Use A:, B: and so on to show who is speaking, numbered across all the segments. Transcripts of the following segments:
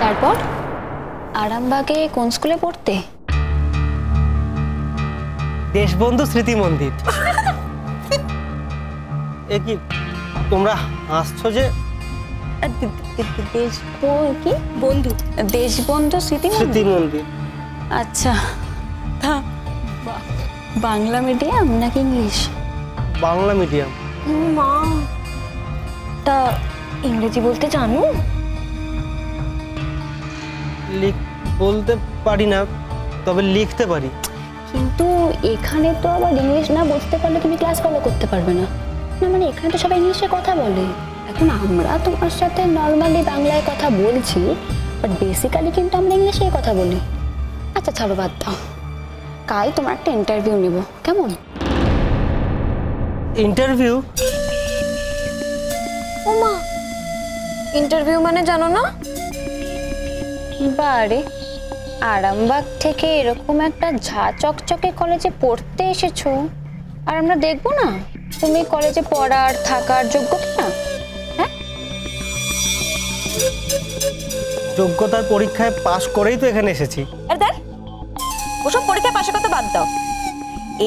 A: তারপর আরামবাগে কোন স্কুলে পড়তে?
B: দেশবন্ধু স্মৃতি মন্দির। এ কি তোমরা হাসছো যে?
A: কি বন্ধু? দেশবন্ধু স্মৃতি মন্দির। আচ্ছা, বাংলা মিডিয়াম নাকি ইংলিশ?
B: বাংলা মিডিয়াম।
A: মা, তা ইংরেজি বলতে জানো?
B: বলতে পারি না, তবে লিখতে পারি।
A: কিন্তু এখানে তো আবার ইংলিশ না বুঝতে পারলে তুমি ক্লাস ফলো করতে পারবে না। না মানে এখানে তো সবাই ইংলিশে কথা বলে। এখন আমরা তোমার সাথে নর্মালি বাংলায় কথা বলছি, বাট বেসিক্যালি কিন্তু আমরা ইংলিশেই কথা বলি। আচ্ছা ছাড়ো, বাদ দাও। কাল তোমার একটা ইন্টারভিউ নেব, কেমন?
B: ইন্টারভিউ?
A: ও মা, ইন্টারভিউ মানে জানো না? বারে, আরামবাগ থেকে এরকম একটা ঝা চকচকে কলেজে পড়তে এসেছো, আর আমরা দেখবো না তুমি কলেজে পড়ার থাকার যোগ্য কিনা? হ্যাঁ,
B: যোগ্যতার পরীক্ষায় পাশ করেই তো এখানে এসেছি।
C: ওসব পরীক্ষায় পাশের কথা বাদ দাও।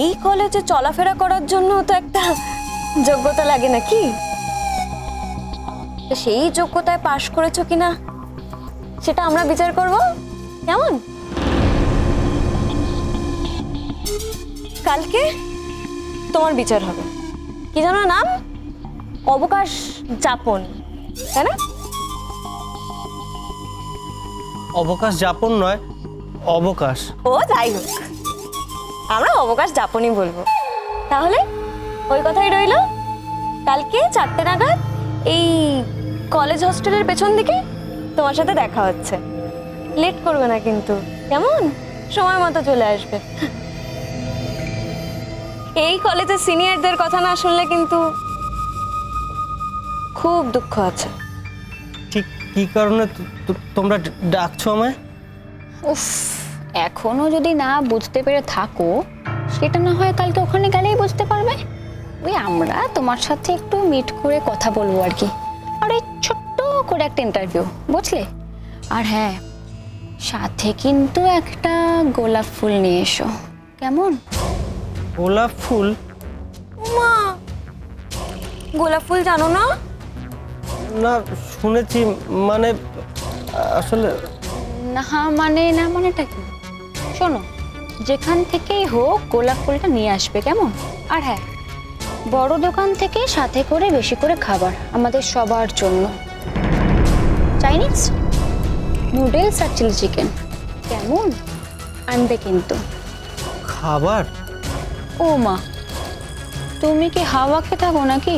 C: এই কলেজে চলাফেরা করার জন্য তো একটা যোগ্যতা লাগে নাকি? সেই যোগ্যতায় পাশ করেছো কিনা সেটা আমরা বিচার করব, কেমন? কালকে তোমার বিচার হবে। কি জানো নাম? অবকাশ যাপন, তাই না?
B: অবকাশ যাপন নয়, অবকাশ।
C: ও যাই হোক, আমরা অবকাশ যাপনই বলবো। তাহলে ওই কথাই রইল, কালকে 4টে নাগাদ এই কলেজ হোস্টেলের পেছন দিকে তোমার সাথে দেখা হচ্ছে। লেট করবে না কিন্তু, কেমন? সময় মতো চলে আসবে। এই কলেজের সিনিয়রদের কথা না শুনলে কিন্তু খুব দুঃখ আছে।
B: ঠিক কি কারণে তোমরা ডাকছো আমায়?
A: উফ, এখনো যদি না বুঝতে পেরে থাকো, সেটা না হয় কালকে ওখানে গেলেই বুঝতে পারবে। ওই আমরা তোমার সাথে একটু মিট করে কথা বলবো আর কি, আর এই ছোট্ট করে একটা ইন্টারভিউ, বুঝলে? আর হ্যাঁ, সাথে কিন্তু একটা গোলাপ ফুল নিয়ে এসো, কেমন?
B: গোলাপ ফুল?
C: মা, গোলাপ ফুল জানো না?
B: না, শুনেছি, মানে আসলে
A: না মানেটা কি? শোনো, যেখান থেকেই হোক গোলাপ ফুলটা নিয়ে আসবে, কেমন? আর হ্যাঁ, বড় দোকান থেকে সাথে করে বেশি করে খাবার আমাদের সবার জন্য। চাইনিজ, নুডলস আর চিলি চিকেন, কেমন? আনবে কিন্তু।
B: খাবার?
A: ও মা, তুমি কি হাওয়া খেয়ে থাকো নাকি?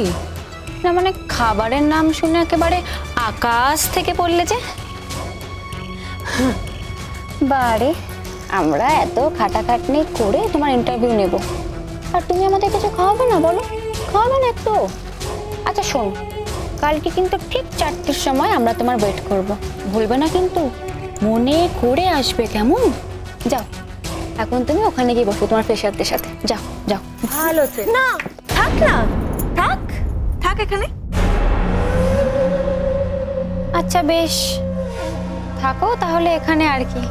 A: না মানে খাবারের নাম শুনে একেবারে আকাশ থেকে পড়লে যে। বারে, আমরা এত খাটাখাটনি করে তোমার ইন্টারভিউ নেব, আর তুমি আমাদের কিছু খাওয়াবে না? বলো, খাওয়াবে না একটু? আচ্ছা শোন, কালকে কিন্তু ঠিক 4টের সময় আমরা তোমার ওয়েট করব, ভুলবে না কিন্তু, মনে করে আসবে, কেমন? যাও, এখন তুমি ওখানে গিয়ে বসো তোমার ফ্রেশারদের সাথে, যাও যাও।
C: ভালো না, থাক না, থাক থাক এখানে।
A: আচ্ছা বেশ, থাকো তাহলে এখানে, আর কি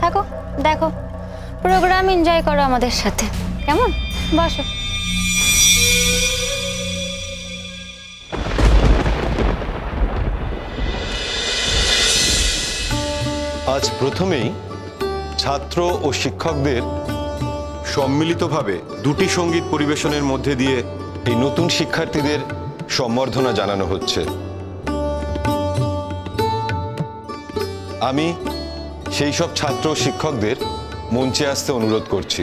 A: থাকো, দেখো প্রোগ্রাম এনজয় করো আমাদের সাথে, কেমন? বসো।
D: আজ প্রথমেই ছাত্র ও শিক্ষকদের সম্মিলিতভাবে দুটি সঙ্গীত পরিবেশনের মধ্যে দিয়ে এই নতুন শিক্ষার্থীদের সম্বর্ধনা জানানো হচ্ছে। আমি সেই সব ছাত্র ও শিক্ষকদের মঞ্চে আসতে অনুরোধ করছি।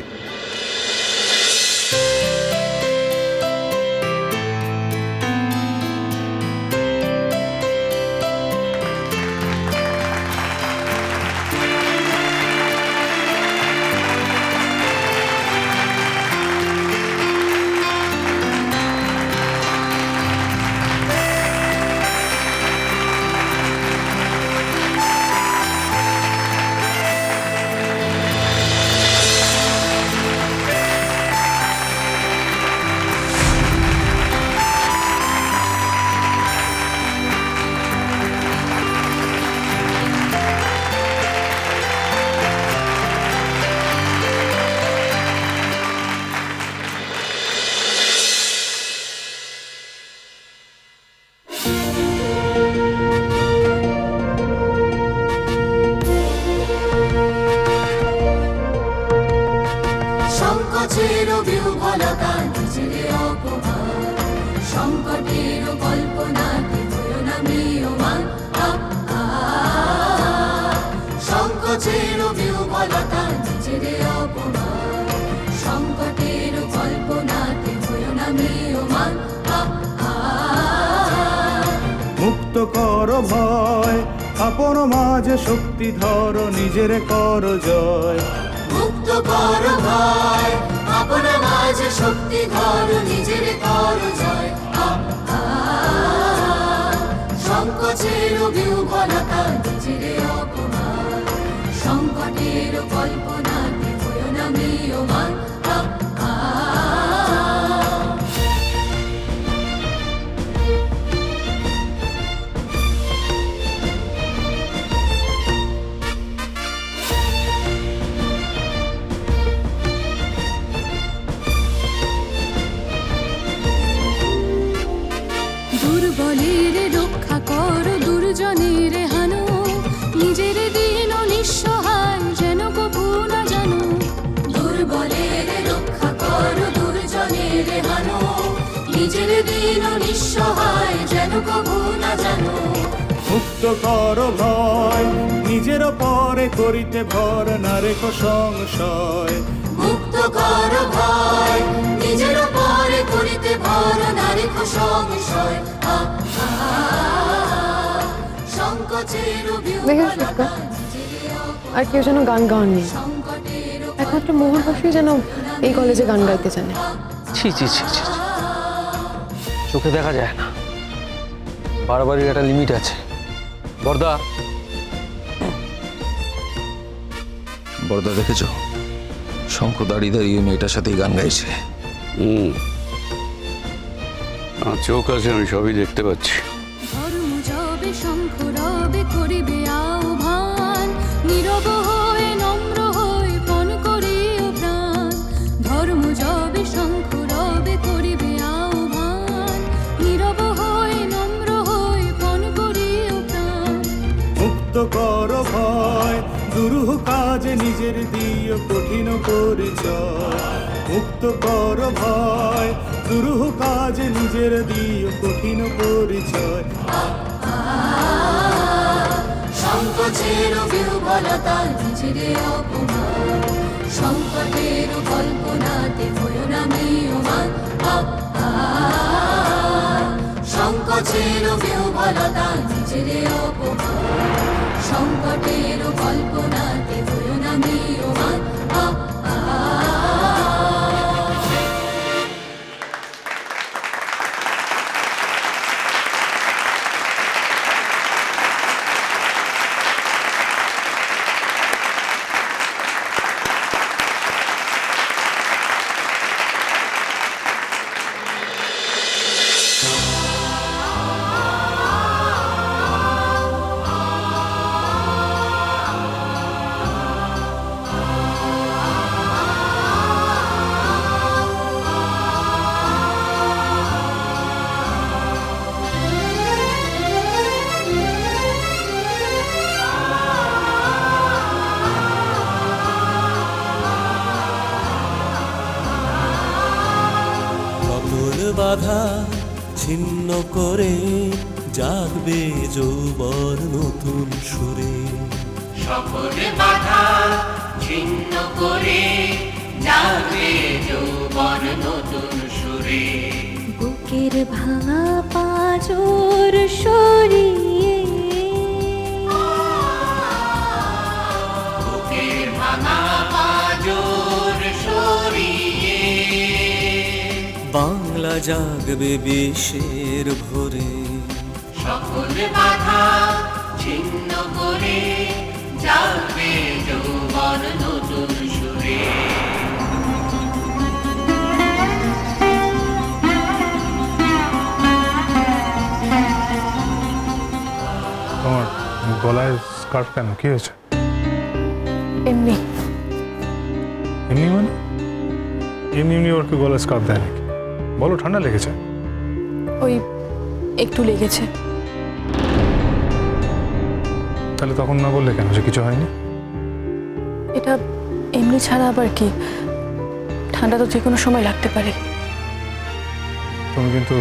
E: সংকোচের বিহ্বলতা নিজেরে অপমান, সংকটের কল্পনাতে হয়ো না ম্রিয়মান। সংকোচের বিহ্বলতা নিজেরে অপমান, সংকটের কল্পনাতে হয়ো না ম্রিয়মান।
F: মুক্ত কর ভয়, আপন মাঝে শক্তি ধর, নিজের কর জয়।
E: মুক্ত কর ভয়, আপন মাঝে শক্তি ধর, নিজের কর জয়। সংকোচের বিহ্বলতা নিজেরে অপমান, সংকটের কল্পনাতে হয়ো না ম্রিয়মান।
G: দুর্বলের রক্ষা কর, দুর্জনের হানো, নিজের দিন নিঃসহায় যেন কবু না জানো।
E: দুর্বলের রক্ষা কর, দুর্জনের হানো, নিজের দিন নিঃসহায় যেন কবু না জানো।
F: মুক্ত কর ভয়, নিজের পরে করিতে ভর, না রেখো সংশয়।
E: মুক্ত কর ভয়, নিজের পরে করিতে ভর, না রেখো সংশয়। সংকোচের বিহ্বলতা নিজেরে অপমান,
H: আর কেউ যেন গান গাওয়াননি, একমাত্র মোহন বসুই যেন এই কলেজে গান গাইতে জানে।
B: ছি ছি ছি ছি, চোখে দেখা যায় না, বাড়াবাড়ির একটা লিমিট আছে। বর্দা,
I: বড়দা দেখেছ, শঙ্খ দাঁড়িয়ে দাঁড়িয়ে মেয়েটার সাথেই গান গাইছে।
J: আমার চোখ আছে, আমি সবই দেখতে পাচ্ছি।
G: ধর্ম যবে শঙ্খ রবে করিবে আহ্বান, নীরব হয়ে নম্র হয়ে পণ করিও প্রাণ। ধর্ম যবে শঙ্খ রবে করিবে আহ্বান, নীরব হয়ে নম্র হয়ে পণ করিও প্রাণ।
F: মুক্ত কর ভয়, দুরূহ কাজে নিজের দিও কঠিন পরিচয়। মুক্ত কর ভয়, দুরূহ কাজে নিজের দিও কঠিন পরিচয়।
E: সংকোচের বিহ্বলতা নিজেরে অপমান, সংকটের কল্পনাতে হয়ো না ম্রিয়মান। সংকোচের বিহ্বলতা নিজেরে অপমান, সংকটের কল্পনাতে হয়ো না ম্রিয়মান।
K: বাধা ছিন্ন করে জাগবে যৌবন নতুন সুরে।
E: সকল বাধা ছিন্ন করে জাগবে যৌবন নতুন সুরে।
G: বুকের ভাঙা পাঁজর সরিয়ে,
E: বুকের ভাঙা পাঁজর সরিয়ে,
K: বাংলা জাগবে বিশ্বের ভোরে।
E: সকল বাধা ছিন্ন করে জাগবে যৌবন নতুন সুরে।
L: তোমার গলায় স্কার্ফ কেন, কি হয়েছে?
H: এমনি
L: এমনি মানে? এমনি এমনি ওর কি গলায় স্কার্ফ দেয় নাকি? বলো, ঠান্ডা লেগেছে?
H: ওই একটু লেগেছে।
L: তাহলে তখন না বললে কেন যে কিছু হয়নি?
H: এটা এমনি ছাড়া আবার কি, ঠান্ডা তো যে কোনো সময় লাগতে পারে।
L: তুমি কিন্তু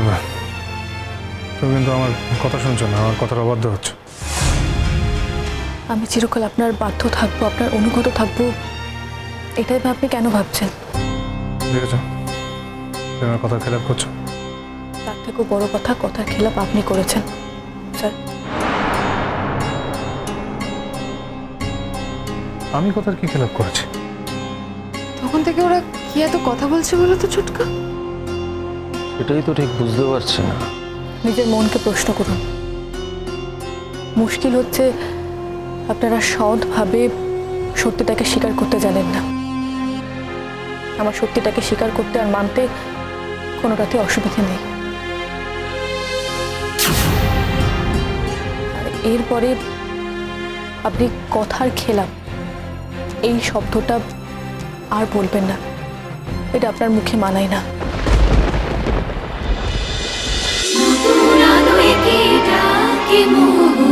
L: আমার কথা শুনছো না, আমার কথার অবাধ্য হচ্ছে।
H: আমি চিরকাল আপনার বাধ্য থাকবো, আপনার অনুগত থাকবো, এটাই বা আপনি কেন ভাবছেন?
L: দেখেছো তুমি আমার কথার খেলাপ করছো।
H: তার থেকেও বড় কথা, কথার খেলাপ আপনি করেছেন স্যার।
L: আমি কথার কি খেলাপ করেছি?
H: তখন থেকে ওরা কি এত কথা বলছে বলো তো ছোটকা?
B: সেটাই তো ঠিক বুঝতে পারছি না।
H: নিজের মনকে প্রশ্ন করুন। মুশকিল হচ্ছে আপনারা সৎভাবে সত্যিটাকে স্বীকার করতে জানেন না। আমার সত্যিটাকে স্বীকার করতে আর মানতে কোনোটাতে অসুবিধা নেই। আর এরপরে আপনি কথার খেলাপ এই শব্দটা আর বলবেন না, এটা আপনার মুখে মানায় না।
G: নতুন আলো একে ডাকে মোহ